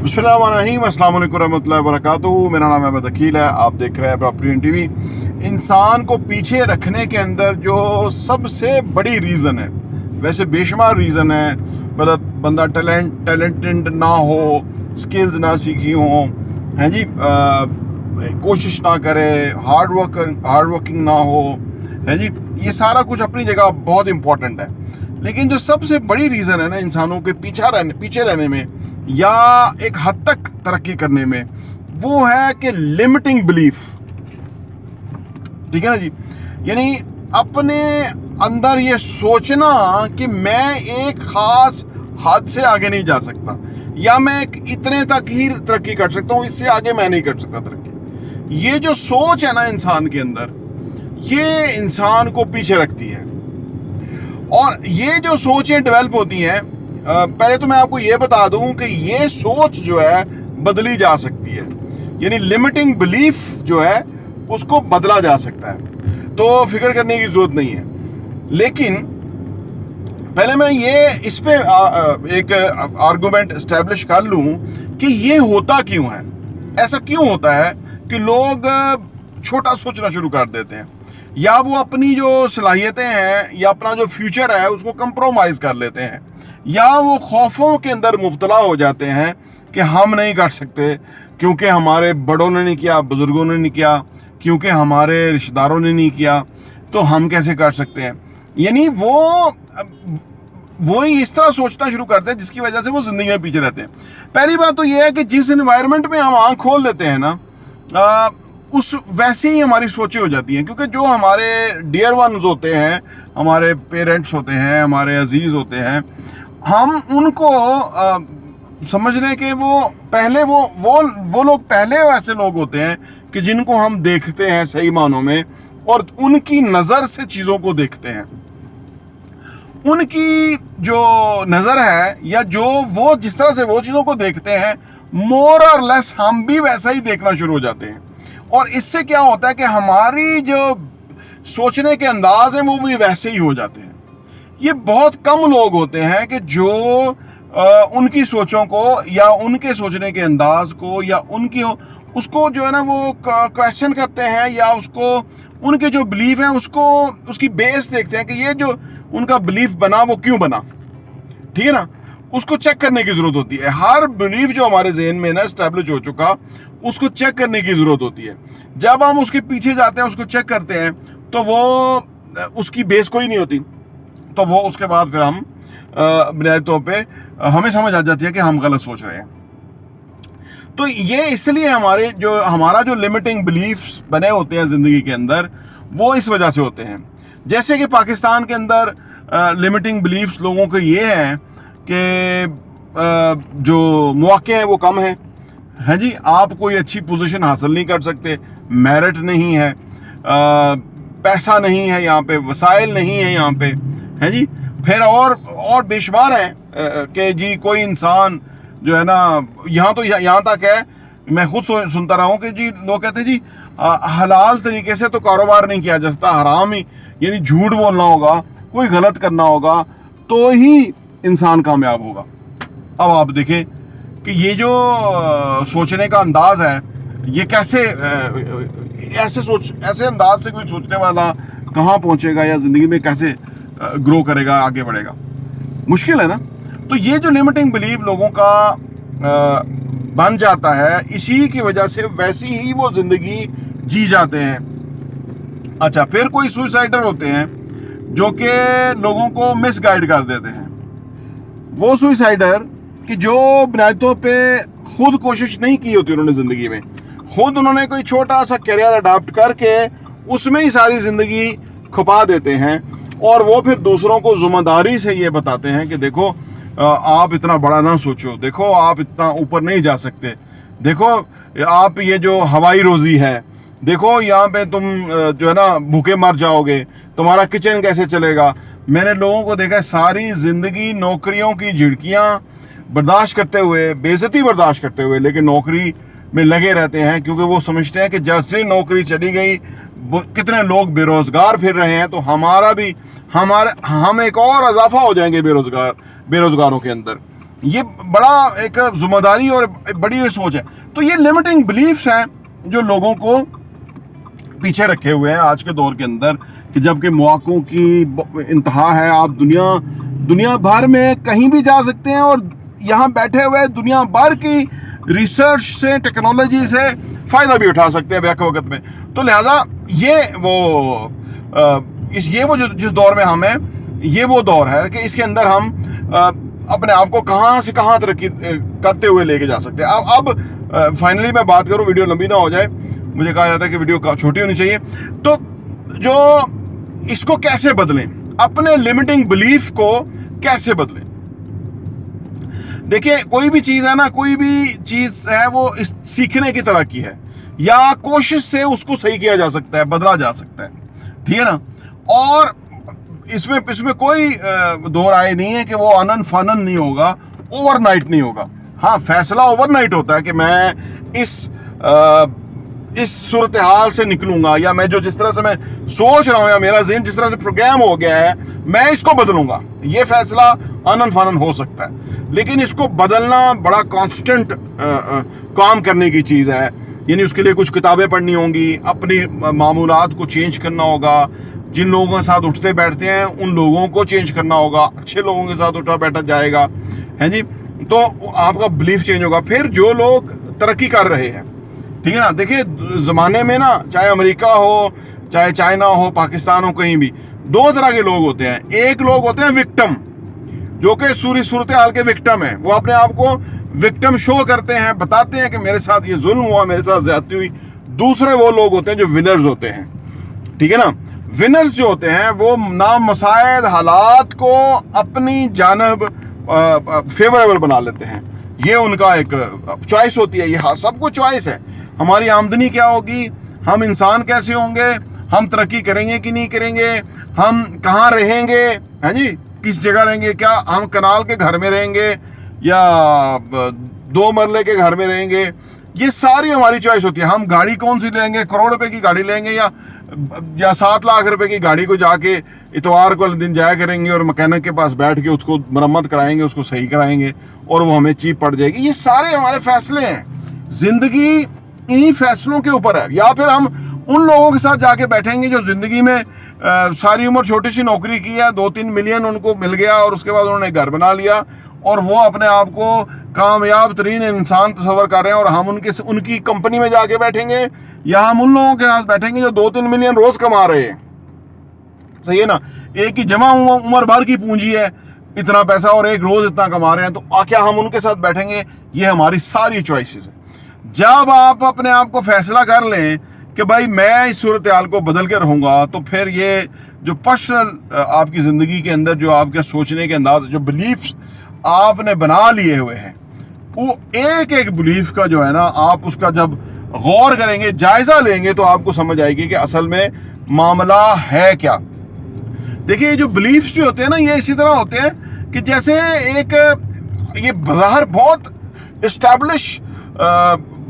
बिस्मिल्लाहिर्रहमानिर्रहीम, अस्सलाम वालेकुम रहमतुल्लाहि वबरकातुहू। मेरा नाम अहमद अकील है। आप देख रहे हैं प्रॉपर्टी इन टीवी। इंसान को पीछे रखने के अंदर जो सबसे बड़ी रीज़न है, वैसे बेशुमार रीज़न है, मतलब बंदा टैलेंटेड ना हो, स्किल्स ना सीखी हों, हैं जी, कोशिश ना करे, हार्ड वर्किंग ना हो, है जी, ये सारा कुछ अपनी जगह बहुत इंपॉर्टेंट है। लेकिन जो सबसे बड़ी रीज़न है ना इंसानों के पीछे रहने में या एक हद तक तरक्की करने में, वो है कि लिमिटिंग बिलीफ। ठीक है ना जी, यानी अपने अंदर ये सोचना कि मैं एक खास हद से आगे नहीं जा सकता, या मैं इतने तक ही तरक्की कर सकता हूँ, इससे आगे मैं नहीं कर सकता तरक्की। ये जो सोच है ना इंसान के अंदर, ये इंसान को पीछे रखती है। और ये जो सोचें डेवलप होती हैं, पहले तो मैं आपको ये बता दूं कि ये सोच जो है बदली जा सकती है, यानी लिमिटिंग बिलीफ जो है उसको बदला जा सकता है, तो फिक्र करने की जरूरत नहीं है। लेकिन पहले मैं ये इस पे एक आर्गुमेंट एस्टेब्लिश कर लूं कि ये होता क्यों है, ऐसा क्यों होता है कि लोग छोटा सोचना शुरू कर देते हैं, या वो अपनी जो सलाहियतें हैं या अपना जो फ्यूचर है उसको कंप्रोमाइज कर लेते हैं, या वो खौफों के अंदर मुब्तला हो जाते हैं कि हम नहीं कर सकते क्योंकि हमारे बड़ों ने नहीं किया, बुजुर्गों ने नहीं किया, क्योंकि हमारे रिश्तेदारों ने नहीं किया, तो हम कैसे कर सकते हैं। यानी वो ही इस तरह सोचना शुरू करते हैं जिसकी वजह से वो जिंदगी में पीछे रहते हैं। पहली बात तो ये है कि जिस एनवायरनमेंट में हम आँख खोल देते हैं ना, उस वैसे ही हमारी सोचें हो जाती हैं, क्योंकि जो हमारे डियर वंस होते हैं, हमारे पेरेंट्स होते हैं, हमारे अजीज होते हैं, हम उनको समझने के वो पहले वो लोग पहले ऐसे लोग होते हैं कि जिनको हम देखते हैं सही मानों में, और उनकी नज़र से चीज़ों को देखते हैं। उनकी जो नज़र है, या जो वो जिस तरह से वो चीज़ों को देखते हैं, मोर और लेस हम भी वैसा ही देखना शुरू हो जाते हैं। और इससे क्या होता है कि हमारी जो सोचने के अंदाज हैं वो भी वैसे ही हो जाते हैं। ये बहुत कम लोग होते हैं कि जो उनकी सोचों को या उनके सोचने के अंदाज को या उसको जो है ना वो क्वेश्चन करते हैं, या उसको उनके जो बिलीफ हैं उसको उसकी बेस देखते हैं कि ये जो उनका बिलीफ बना वो क्यों बना। ठीक है ना, उसको चेक करने की जरूरत होती है। हर बिलीफ जो हमारे ज़हन में ना एस्टैब्लिश हो चुका, उसको चेक करने की जरूरत होती है। जब हम उसके पीछे जाते हैं, उसको चेक करते हैं, तो वो उसकी बेस कोई नहीं होती, तो वो उसके बाद फिर हम बुनियादी तौर पे हमें समझ आ जाती है कि हम गलत सोच रहे हैं। तो ये इसलिए हमारा जो लिमिटिंग बिलीफ्स बने होते हैं ज़िंदगी के अंदर, वो इस वजह से होते हैं। जैसे कि पाकिस्तान के अंदर लिमिटिंग बिलीफ्स लोगों के ये हैं कि जो मौके हैं वो कम हैं, हैं जी, आप कोई अच्छी पोजीशन हासिल नहीं कर सकते, मेरिट नहीं है, पैसा नहीं है यहाँ पे, वसाइल नहीं है यहाँ पे, हैं जी। फिर और बेशुमार हैं कि जी कोई इंसान जो है ना, यहाँ तक है, मैं खुद सुनता रहा हूँ कि जी लोग कहते हैं जी हलाल तरीके से तो कारोबार नहीं किया जा सकता, हराम ही, यानी झूठ बोलना होगा, कोई गलत करना होगा तो ही इंसान कामयाब होगा। अब आप देखें कि ये जो सोचने का अंदाज है, ये कैसे ऐसे अंदाज से कोई सोचने वाला कहाँ पहुँचेगा, या ज़िंदगी में कैसे ग्रो करेगा, आगे बढ़ेगा, मुश्किल है ना। तो ये जो लिमिटिंग बिलीव लोगों का बन जाता है, इसी की वजह से वैसी ही वो ज़िंदगी जी जाते हैं। अच्छा, फिर कोई सुसाइडर होते हैं जो कि लोगों को मिसगाइड कर देते हैं। वो सुसाइडर कि जो बुनियादी तौर पे खुद कोशिश नहीं की होती उन्होंने ज़िंदगी में, खुद उन्होंने कोई छोटा सा करियर अडॉप्ट करके उसमें ही सारी ज़िंदगी खुपा देते हैं, और वो फिर दूसरों को ज़िम्मेदारी से ये बताते हैं कि देखो आप इतना बड़ा ना सोचो, देखो आप इतना ऊपर नहीं जा सकते, देखो आप ये जो हवाई रोज़ी है, देखो यहाँ पे तुम जो है ना भूखे मर जाओगे, तुम्हारा किचन कैसे चलेगा। मैंने लोगों को देखा सारी ज़िंदगी नौकरियों की झिड़कियाँ बर्दाश्त करते हुए, बेइज्जती बर्दाश्त करते हुए, लेकिन नौकरी में लगे रहते हैं, क्योंकि वो समझते हैं कि जैसे नौकरी चली गई, कितने लोग बेरोज़गार फिर रहे हैं, तो हम एक और इजाफा हो जाएंगे बेरोज़गारों के अंदर। یہ بڑا ایک ذمہ داری اور بڑی سوچ ہے. تو یہ لمٹنگ بلیفس ہیں جو لوگوں کو پیچھے رکھے ہوئے ہیں آج کے دور کے اندر, کہ جبکہ مواقعوں کی انتہا ہے. آپ دنیا بھر میں کہیں بھی جا سکتے ہیں اور یہاں بیٹھے ہوئے دنیا بھر کی ریسرچ سے, ٹیکنالوجی سے فائدہ بھی اٹھا سکتے ہیں بیک وقت میں. تو لہٰذا یہ وہ جس دور میں ہم ہیں, یہ وہ دور ہے کہ اس کے اندر ہم اپنے آپ کو کہاں سے کہاں ترقی کرتے ہوئے لے کے جا سکتے ہیں. اب فائنلی میں بات کروں, ویڈیو لمبی نہ ہو جائے, مجھے کہا جاتا ہے کہ ویڈیو چھوٹی ہونی چاہیے. تو جو اس کو کیسے بدلیں, اپنے لمٹنگ بلیف کو کیسے بدلیں. دیکھیں, کوئی بھی چیز ہے نا, کوئی بھی چیز ہے وہ سیکھنے کی طرح کی ہے, یا کوشش سے اس کو صحیح کیا جا سکتا ہے, بدلا جا سکتا ہے, ٹھیک ہے نا. اور اس میں کوئی دو رائے نہیں ہے کہ وہ انن فنن نہیں ہوگا, اوور نائٹ نہیں ہوگا. ہاں, فیصلہ اوور نائٹ ہوتا ہے کہ میں اس صورتحال سے نکلوں گا, یا میں جس طرح سے میں سوچ رہا ہوں, یا میرا ذہن جس طرح سے پروگرام ہو گیا ہے, میں اس کو بدلوں گا. یہ فیصلہ انن فنن ہو سکتا ہے, لیکن اس کو بدلنا بڑا کانسٹنٹ کام کرنے کی چیز ہے. یعنی اس کے لیے کچھ کتابیں پڑھنی ہوں گی, اپنی معمولات کو چینج کرنا ہوگا, جن لوگوں کے ساتھ اٹھتے بیٹھتے ہیں ان لوگوں کو چینج کرنا ہوگا, اچھے لوگوں کے ساتھ اٹھا بیٹھا جائے گا, ہیں جی, تو آپ کا بلیف چینج ہوگا. پھر جو لوگ ترقی کر رہے ہیں, ٹھیک ہے نا. دیکھیں, زمانے میں نا, چاہے امریکہ ہو, چاہے چائنا ہو, پاکستان ہو, کہیں بھی دو طرح کے لوگ ہوتے ہیں. ایک لوگ ہوتے ہیں وکٹم, جو کہ صورتحال کے وکٹم ہیں, وہ اپنے آپ کو وکٹم شو کرتے ہیں, بتاتے ہیں کہ میرے ساتھ یہ ظلم ہوا, میرے ساتھ زیادتی ہوئی. دوسرے وہ لوگ ہوتے ہیں جو ونرز ہوتے ہیں, ٹھیک ہے نا. ونرز جو ہوتے ہیں وہ نامساعد حالات کو اپنی جانب فیوریبل بنا لیتے ہیں. یہ ان کا ایک چوائس ہوتی ہے. یہ سب کو چوائس ہے. ہماری آمدنی کیا ہوگی, ہم انسان کیسے ہوں گے, ہم ترقی کریں گے کہ نہیں کریں گے, ہم کہاں رہیں گے, ہیں جی, کس جگہ رہیں گے, کیا ہم کنال کے گھر میں رہیں گے یا 2 مرلے کے گھر میں رہیں گے. یہ ساری ہماری چوائس ہوتی ہے. ہم گاڑی کون سی لیں گے, کروڑ روپے کی گاڑی لیں گے یا 7 لاکھ روپے کی گاڑی کو جا کے اتوار کو دن جایا کریں گے اور مکینک کے پاس بیٹھ کے اس کو مرمت کرائیں گے, اس کو صحیح کرائیں گے اور وہ ہمیں چیپ پڑ جائے گی. یہ سارے ہمارے فیصلے ہیں. زندگی انہی فیصلوں کے اوپر ہے. یا پھر ہم ان لوگوں کے ساتھ جا کے بیٹھیں گے جو زندگی میں ساری عمر چھوٹی سی نوکری کی ہے, 2-3 ملین ان کو مل گیا اور اس کے بعد انہوں نے گھر بنا لیا اور وہ اپنے آپ کو کامیاب ترین انسان تصور کر رہے ہیں, اور ہم ان کی کمپنی میں جا کے بیٹھیں گے, یا ہم ان لوگوں کے ساتھ بیٹھیں گے جو 2-3 ملین روز کما رہے ہیں. صحیح ہے نا. ایک ہی جمع عمر بھر کی پونجی ہے اتنا پیسہ, اور ایک روز اتنا کما رہے ہیں, تو کیا ہم ان کے ساتھ بیٹھیں گے؟ یہ ہماری ساری چوائسیز ہیں. جب آپ اپنے آپ کو فیصلہ کر لیں کہ بھائی میں اس صورتحال کو بدل کے رہوں گا, تو پھر یہ جو پرسنل آپ کی زندگی کے اندر جو آپ کے سوچنے کے انداز, جو بلیفس آپ نے بنا لیے ہوئے ہیں, وہ ایک بلیف کا جو ہے نا, آپ اس کا جب غور کریں گے, جائزہ لیں گے, تو آپ کو سمجھ آئے گی کہ اصل میں معاملہ ہے کیا. دیکھیے, یہ جو بلیفس بھی ہوتے ہیں نا, یہ اسی طرح ہوتے ہیں کہ جیسے یہ بظاہر بہت اسٹیبلش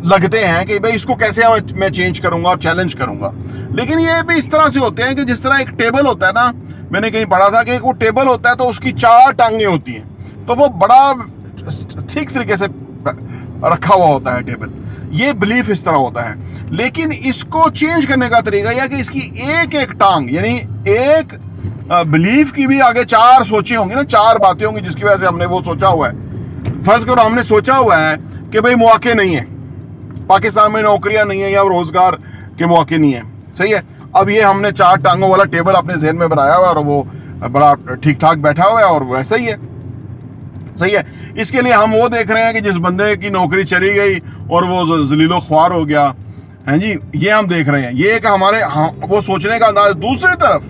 لگتے ہیں کہ بھئی اس کو کیسے میں چینج کروں گا اور چیلنج کروں گا, لیکن یہ بھی اس طرح سے ہوتے ہیں کہ جس طرح ایک ٹیبل ہوتا ہے نا, میں نے کہیں پڑھا تھا کہ ایک وہ ٹیبل ہوتا ہے تو اس کی 4 ٹانگیں ہوتی ہیں, تو وہ بڑا ٹھیک طریقے سے رکھا ہوا ہوتا ہے ٹیبل. یہ بلیف اس طرح ہوتا ہے. لیکن اس کو چینج کرنے کا طریقہ یہ کہ اس کی ایک ٹانگ, یعنی ایک بلیف کی بھی آگے 4 سوچیں ہوں گی نا, 4 باتیں ہوں گی جس کی وجہ سے ہم نے وہ سوچا ہوا ہے. فرض کرو ہم نے سوچا ہوا ہے کہ بھئی مواقع نہیں ہے, پاکستان میں نوکریاں نہیں ہیں یا روزگار کے مواقع نہیں ہیں. صحیح ہے. اب یہ ہم نے 4 ٹانگوں والا ٹیبل اپنے ذہن میں بنایا ہوا ہے اور وہ بڑا ٹھیک ٹھاک بیٹھا ہوا ہے اور وہ ایسا ہی ہے. صحیح ہے. اس کے لیے ہم وہ دیکھ رہے ہیں کہ جس بندے کی نوکری چلی گئی اور وہ ذلیل و خوار ہو گیا, ہیں جی, یہ ہم دیکھ رہے ہیں. یہ ایک ہمارے وہ سوچنے کا انداز. دوسری طرف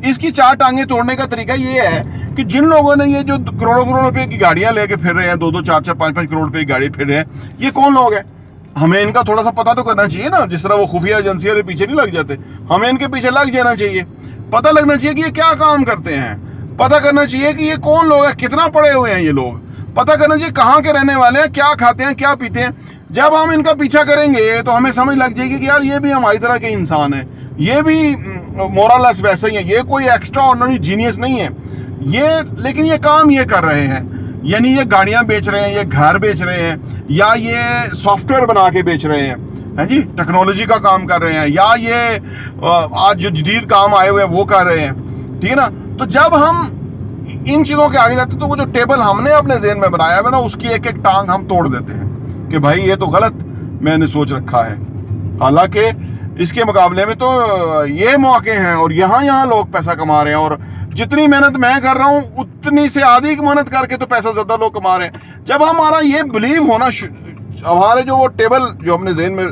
اس کی 4 ٹانگیں توڑنے کا طریقہ یہ ہے کہ جن لوگوں نے یہ جو کروڑوں روپے کی گاڑیاں لے کے پھر رہے ہیں, 2-2, 4-4, 5-5 کروڑ روپے کی گاڑی پھر رہے ہیں, یہ کون لوگ ہیں؟ ہمیں ان کا تھوڑا سا پتہ تو کرنا چاہیے نا. جس طرح وہ خفیہ ایجنسیوں کے پیچھے نہیں لگ جاتے, ہمیں ان کے پیچھے لگ جانا چاہیے. پتہ لگنا چاہیے کہ یہ کیا کام کرتے ہیں, پتہ کرنا چاہیے کہ یہ کون لوگ ہیں, کتنا پڑھے ہوئے ہیں یہ لوگ, پتہ کرنا چاہیے کہاں کے رہنے والے ہیں, کیا کھاتے ہیں, کیا پیتے ہیں. جب ہم ان کا پیچھا کریں گے تو ہمیں سمجھ لگ جائے گی کہ یار یہ بھی ہماری طرح کے انسان ہیں, یہ بھی مورالس ویسے ہی ہیں, یہ کوئی ایکسٹرا آرڈنری جینیس نہیں ہے یہ, لیکن یہ کام یہ کر رہے ہیں यानी ये गाड़ियां बेच रहे हैं, ये घर बेच रहे हैं, या ये सॉफ्टवेयर बना के बेच रहे हैं जी, टेक्नोलॉजी का काम कर रहे हैं, या ये आज जो जदीद काम आए हुए हैं वो कर रहे हैं, ठीक है ना। तो जब हम इन चीज़ों के आगे जाते हैं तो वो जो टेबल हमने अपने ज़हन में बनाया है ना, उसकी एक एक टांग हम तोड़ देते हैं कि भाई ये तो गलत मैंने सोच रखा है। हालांकि इसके मुकाबले में तो ये मौके हैं और यहाँ लोग पैसा कमा रहे हैं, और जितनी मेहनत मैं कर रहा हूँ उतनी से आधी की मेहनत करके तो पैसा ज़्यादा लोग कमा रहे हैं। जब हमारा ये बिलीव होना, हमारे जो वो टेबल जो हमने ज़हन में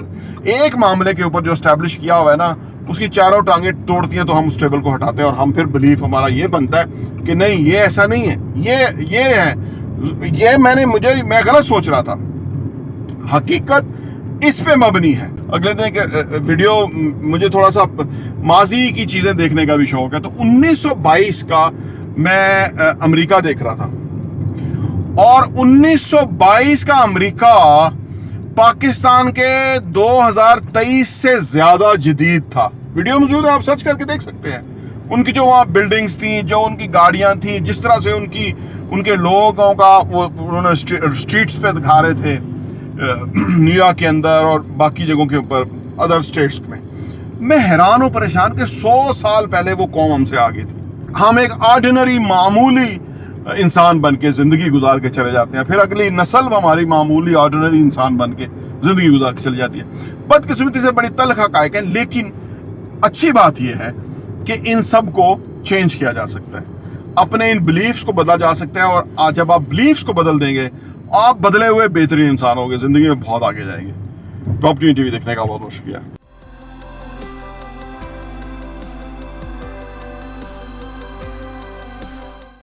एक मामले के ऊपर जो एस्टैब्लिश किया हुआ है ना, उसकी चारों टांगें तोड़ती हैं तो हम उस टेबल को हटाते हैं, और हम फिर बिलीफ हमारा ये बनता है कि नहीं ये ऐसा नहीं है, ये है, ये मैं गलत सोच रहा था। हकीकत इस पे मबनी है। अगले दिन के वीडियो मुझे थोड़ा सा माजी की चीज़ें देखने का भी शौक है, तो 1922 का मैं अमेरिका देख रहा था, और 1922 का अमेरिका पाकिस्तान के 2023 से ज्यादा जदीद था। वीडियो मौजूद है, आप सर्च करके देख सकते हैं। उनकी जो वहाँ बिल्डिंग्स थी, जो उनकी गाड़ियां थी, जिस तरह से उनके लोगों का वो उन्होंने स्ट्रीट्स पे दिखा रहे थे न्यूयॉर्क के अंदर और बाकी जगहों के ऊपर, अदर स्टेट्स में। मैं हैरान और परेशान कि 100 साल पहले वो कौम हमसे आगे थी। हम एक ऑर्डिनरी मामूली इंसान बन के जिंदगी गुजार के चले जाते हैं, फिर अगली नस्ल हमारी मामूली ऑर्डिनरी इंसान बन के जिंदगी गुजार के चली जाती है। बदकिस्मती से बड़ी तल्ख हक़ाइक़ है, लेकिन अच्छी बात यह है कि इन सब को चेंज किया जा सकता है, अपने इन बिलीफ्स को बदला जा सकता है, और आज जब आप बिलीफ्स को बदल देंगे आप बदले हुए बेहतरीन इंसान होंगे, जिंदगी में बहुत आगे जाएंगे। टॉप 20 टीवी देखने का बहुत बहुत शुक्रिया।